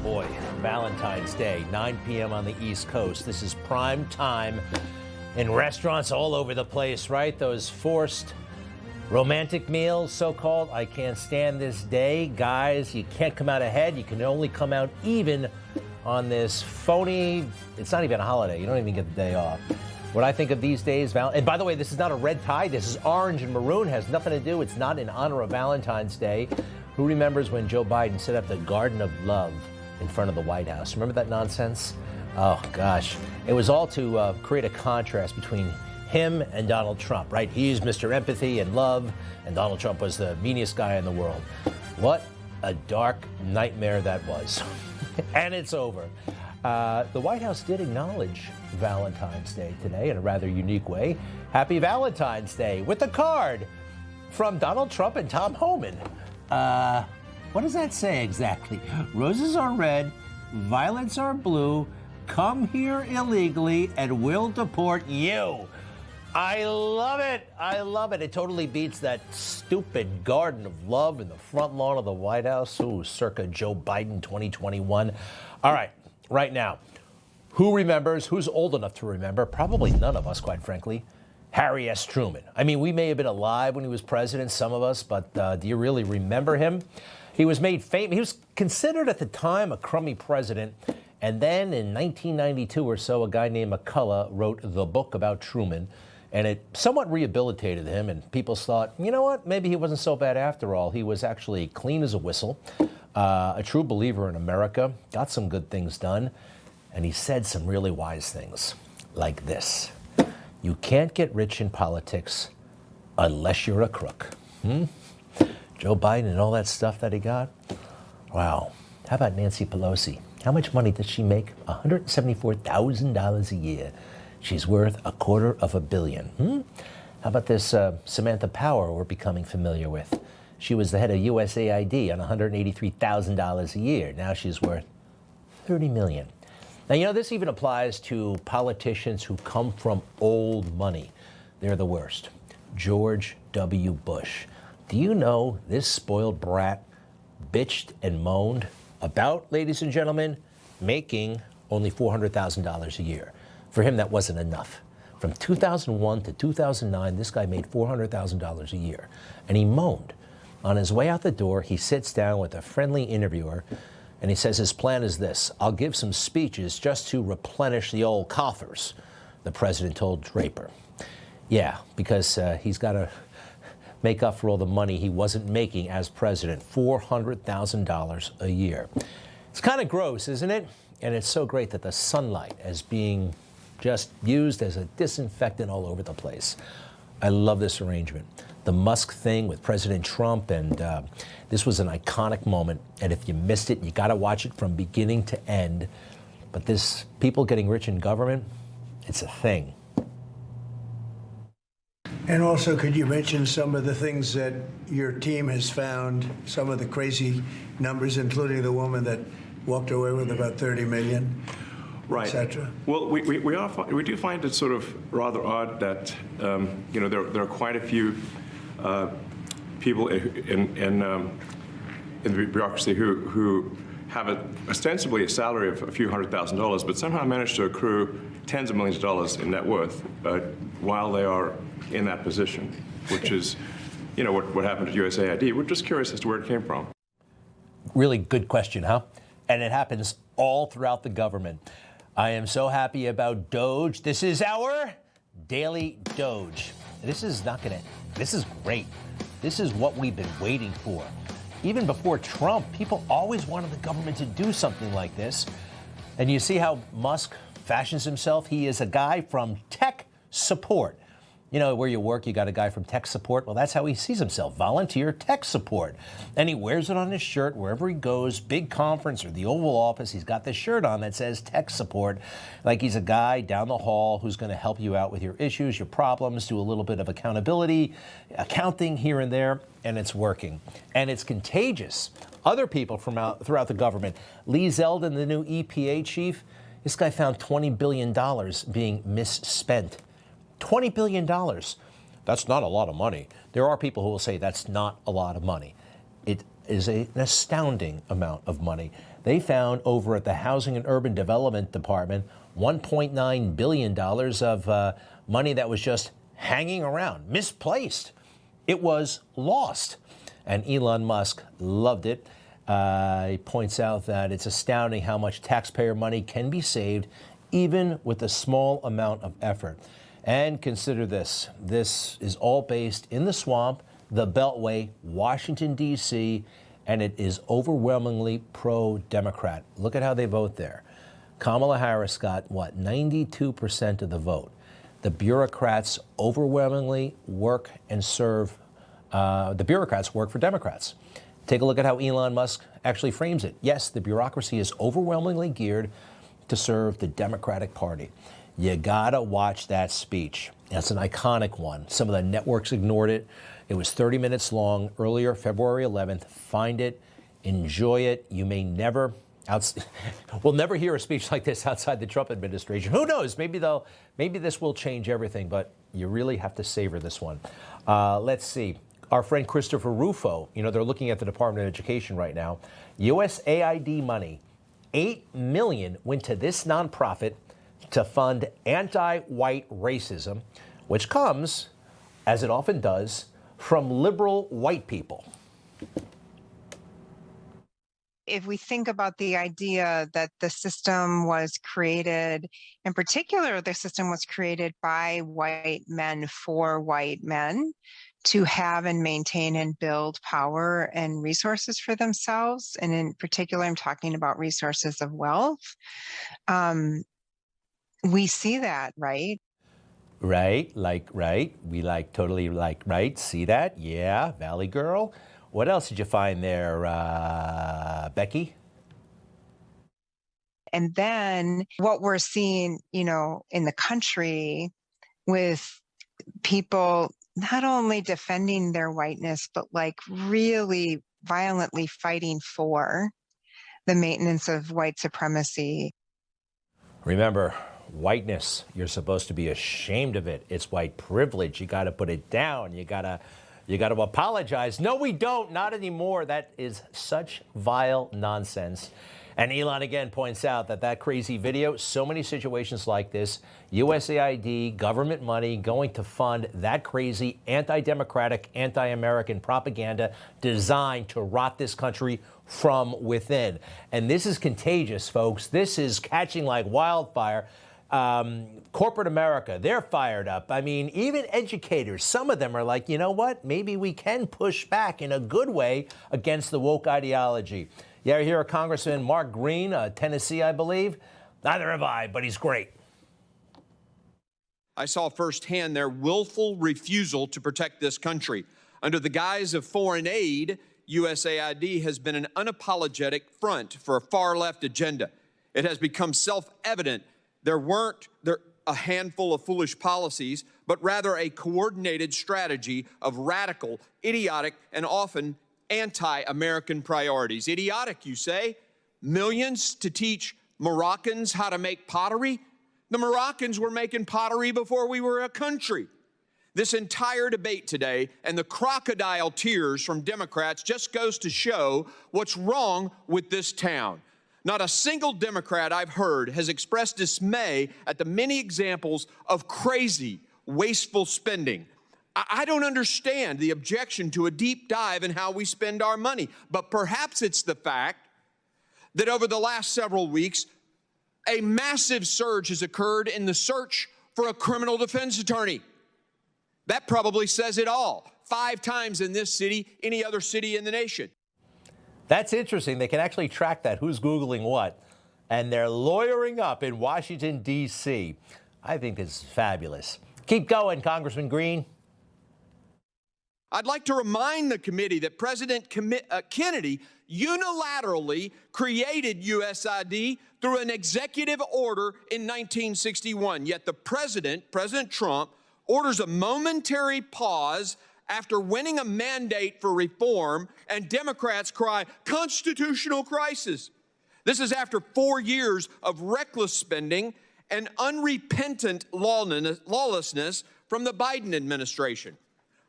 boy, Valentine's Day, 9 p.m. on the East Coast. This is prime time in restaurants all over the place, right? Those forced romantic meals, so-called. I can't stand this day. Guys, you can't come out ahead. You can only come out even on this phony, it's not even a holiday. You don't even get the day off. What I think of these days, and by the way, this is not a red tie. This is orange and maroon. Has nothing to do. It's not in honor of Valentine's Day. Who remembers when Joe Biden set up the Garden of Love in front of the White House? Remember that nonsense? Oh, gosh. It was all to create a contrast between him and Donald Trump, right? He's Mr. Empathy and Love, and Donald Trump was the meanest guy in the world. What a dark nightmare that was. And it's over. The White House did acknowledge Valentine's Day today in a rather unique way. Happy Valentine's Day with a card from Donald Trump and Tom Homan. What does that say exactly? Roses are red, violets are blue, come here illegally and we'll deport you. I love it. I love it. It totally beats that stupid Garden of Love in the front lawn of the White House. Ooh, circa Joe Biden 2021. All right, right now, who remembers, who's old enough to remember? Probably none of us, quite frankly. Harry S. Truman. I mean, we may have been alive when he was president, some of us, but do you really remember him? He was made famous. He was considered at the time a crummy president. And then in 1992 or so, a guy named McCullough wrote the book about Truman. And it somewhat rehabilitated him. And people thought, you know what? Maybe he wasn't so bad after all. He was actually clean as a whistle, a true believer in America, got some good things done. And he said some really wise things like this. You can't get rich in politics unless you're a crook. Joe Biden and all that stuff that he got. Wow. How about Nancy Pelosi? How much money does she make? $174,000 a year. She's worth $250 million. How about this Samantha Power we're becoming familiar with? She was the head of USAID on $183,000 a year. Now she's worth $30 million. Now, you know, this even applies to politicians who come from old money. They're the worst. George W. Bush. Do you know this spoiled brat bitched and moaned about, ladies and gentlemen, making only $400,000 a year? For him, that wasn't enough. From 2001 to 2009, this guy made $400,000 a year. And he moaned. On his way out the door, he sits down with a friendly interviewer, and he says his plan is this: I'll give some speeches just to replenish the old coffers, the president told Draper. Yeah, because he's got to make up for all the money he wasn't making as president, $400,000 a year. It's kind of gross, isn't it? And it's so great that the sunlight is being just used as a disinfectant all over the place. I love this arrangement. The Musk thing with President Trump, and this was an iconic moment. And if you missed it, you got to watch it from beginning to end. But this people getting rich in government, it's a thing. And also, could you mention some of the things that your team has found, some of the crazy numbers, including the woman that walked away with about $30 million, right, etc.? Well, we do find it sort of rather odd that there are quite a few people in the bureaucracy who have ostensibly a salary of a few $100,000, but somehow manage to accrue tens of millions of dollars in net worth while they are in that position, which is, what happened at USAID. We're just curious as to where it came from. Really good question, huh? And it happens all throughout the government. I am so happy about DOGE. This is our daily DOGE. This is great. This is what we've been waiting for. Even before Trump, people always wanted the government to do something like this. And you see how Musk fashions himself? He is a guy from tech support. You know, where you work, you got a guy from tech support. Well, that's how he sees himself, volunteer tech support. And he wears it on his shirt wherever he goes, big conference or the Oval Office. He's got this shirt on that says tech support, like he's a guy down the hall who's going to help you out with your issues, your problems, do a little bit of accountability, accounting here and there, and it's working. And it's contagious. Other people from throughout the government, Lee Zeldin, the new EPA chief, this guy found $20 billion being misspent. $20 billion. That's not a lot of money. There are people who will say that's not a lot of money. It is an astounding amount of money. They found over at the Housing and Urban Development Department $1.9 billion of money that was just hanging around, misplaced. It was lost. And Elon Musk loved it. He points out that it's astounding how much taxpayer money can be saved even with a small amount of effort. And consider this. This is all based in the swamp, the Beltway, Washington, D.C., and it is overwhelmingly pro-Democrat. Look at how they vote there. Kamala Harris got, 92% of the vote. The bureaucrats overwhelmingly work and serve, the bureaucrats work for Democrats. Take a look at how Elon Musk actually frames it. Yes, the bureaucracy is overwhelmingly geared to serve the Democratic Party. You gotta watch that speech. That's an iconic one. Some of the networks ignored it. It was 30 minutes long earlier, February 11th. Find it, enjoy it. You may never, we'll never hear a speech like this outside the Trump administration. Who knows? Maybe this will change everything, but you really have to savor this one. Let's see. Our friend Christopher Rufo, they're looking at the Department of Education right now. USAID money, $8 million went to this nonprofit to fund anti-white racism, which comes, as it often does, from liberal white people. If we think about the idea that the system was created, in particular, the system was created by white men for white men to have and maintain and build power and resources for themselves. And in particular, I'm talking about resources of wealth. We see that, right? Right, right. We totally right. See that? Yeah, Valley Girl. What else did you find there, Becky? And then what we're seeing, in the country with people not only defending their whiteness, but really violently fighting for the maintenance of white supremacy. Remember, whiteness, you're supposed to be ashamed of it. It's white privilege. You got to put it down. You got to apologize. No, we don't. Not anymore. That is such vile nonsense. And Elon again points out that crazy video, so many situations like this, USAID, government money going to fund that crazy anti-democratic, anti-American propaganda designed to rot this country from within. And this is contagious, folks. This is catching like wildfire. Corporate America, they're fired up. I mean, even educators, some of them are like, you know what? Maybe we can push back in a good way against the woke ideology. You ever hear of Congressman Mark Green, Tennessee, I believe? Neither have I, but he's great. I saw firsthand their willful refusal to protect this country. Under the guise of foreign aid, USAID has been an unapologetic front for a far-left agenda. It has become self-evident there weren't a handful of foolish policies, but rather a coordinated strategy of radical, idiotic, and often anti-American priorities. Idiotic, you say? Millions to teach Moroccans how to make pottery? The Moroccans were making pottery before we were a country. This entire debate today and the crocodile tears from Democrats just goes to show what's wrong with this town. Not a single Democrat I've heard has expressed dismay at the many examples of crazy, wasteful spending. I don't understand the objection to a deep dive in how we spend our money, but perhaps it's the fact that over the last several weeks, a massive surge has occurred in the search for a criminal defense attorney. That probably says it all. 5 times in this city, any other city in the nation. That's interesting. They can actually track that, who's Googling what. And they're lawyering up in Washington, D.C. I think this is fabulous. Keep going, Congressman Green. I'd like to remind the committee that President Kennedy unilaterally created USAID through an executive order in 1961. Yet the President Trump, orders a momentary pause after winning a mandate for reform, and Democrats cry, constitutional crisis. This is after 4 years of reckless spending and unrepentant lawlessness from the Biden administration.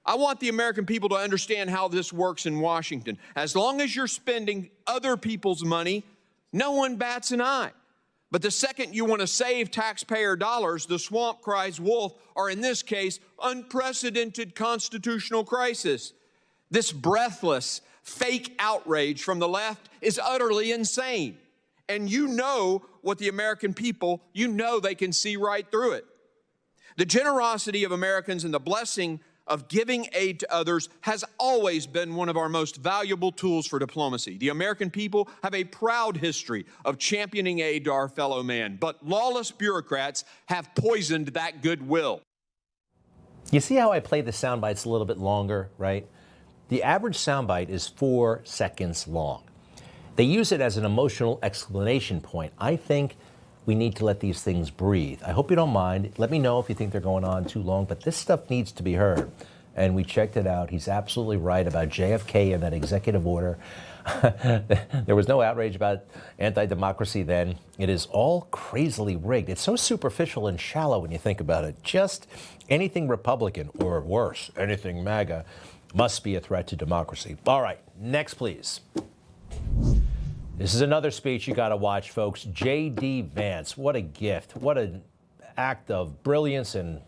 I want the American people to understand how this works in Washington. As long as you're spending other people's money, No one bats an eye. But the second you want to save taxpayer dollars, the swamp cries wolf, or in this case, unprecedented constitutional crisis. This breathless, fake outrage from the left is utterly insane. And you know what the American people, you know they can see right through it. The generosity of Americans and the blessing of giving aid to others has always been one of our most valuable tools for diplomacy. The American people have a proud history of championing aid to our fellow man, but lawless bureaucrats have poisoned that goodwill. You see how I played the sound bites a little bit longer, right? The average soundbite is 4 seconds long. They use it as an emotional exclamation point. I think we need to let these things breathe. I hope you don't mind. Let me know if you think they're going on too long, but this stuff needs to be heard. And we checked it out. He's absolutely right about JFK and that executive order. There was no outrage about anti-democracy then. It is all crazily rigged. It's so superficial and shallow when you think about it. Just anything Republican, or worse, anything MAGA, must be a threat to democracy. All right, next, please. This is another speech you got to watch, folks. J.D. Vance, what a gift. What an act of brilliance and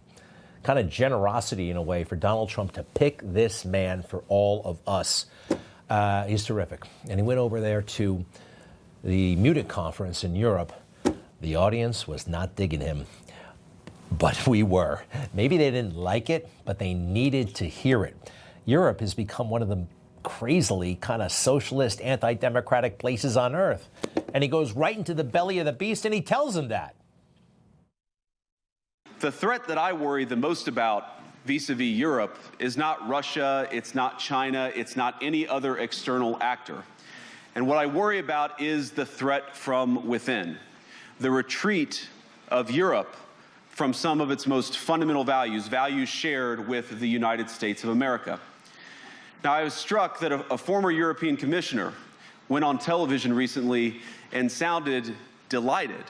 kind of generosity in a way for Donald Trump to pick this man for all of us. He's terrific. And he went over there to the Munich conference in Europe. The audience was not digging him, but we were. Maybe they didn't like it, but they needed to hear it. Europe has become one of the crazily kind of socialist, anti-democratic places on earth. And he goes right into the belly of the beast and he tells him that. The threat that I worry the most about vis-a-vis Europe is not Russia, it's not China, it's not any other external actor. And what I worry about is the threat from within, the retreat of Europe from some of its most fundamental values, values shared with the United States of America. Now, I was struck that a former European commissioner went on television recently and sounded delighted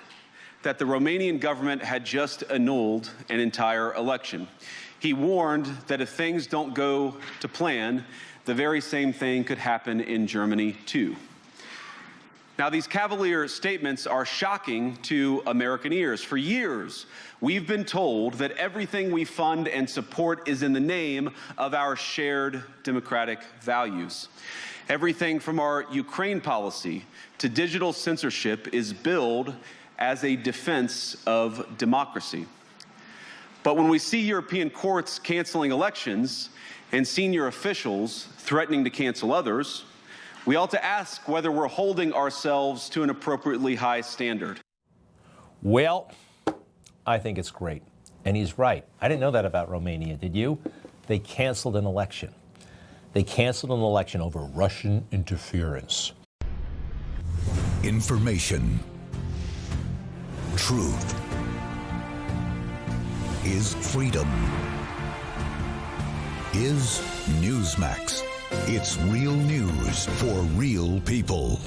that the Romanian government had just annulled an entire election. He warned that if things don't go to plan, the very same thing could happen in Germany, too. Now, these cavalier statements are shocking to American ears. For years, we've been told that everything we fund and support is in the name of our shared democratic values. Everything from our Ukraine policy to digital censorship is billed as a defense of democracy. But when we see European courts canceling elections and senior officials threatening to cancel others, we ought to ask whether we're holding ourselves to an appropriately high standard. Well, I think it's great. And he's right. I didn't know that about Romania, did you? They canceled an election. They canceled an election over Russian interference. Information. Truth. Is freedom. Is Newsmax. It's real news for real people.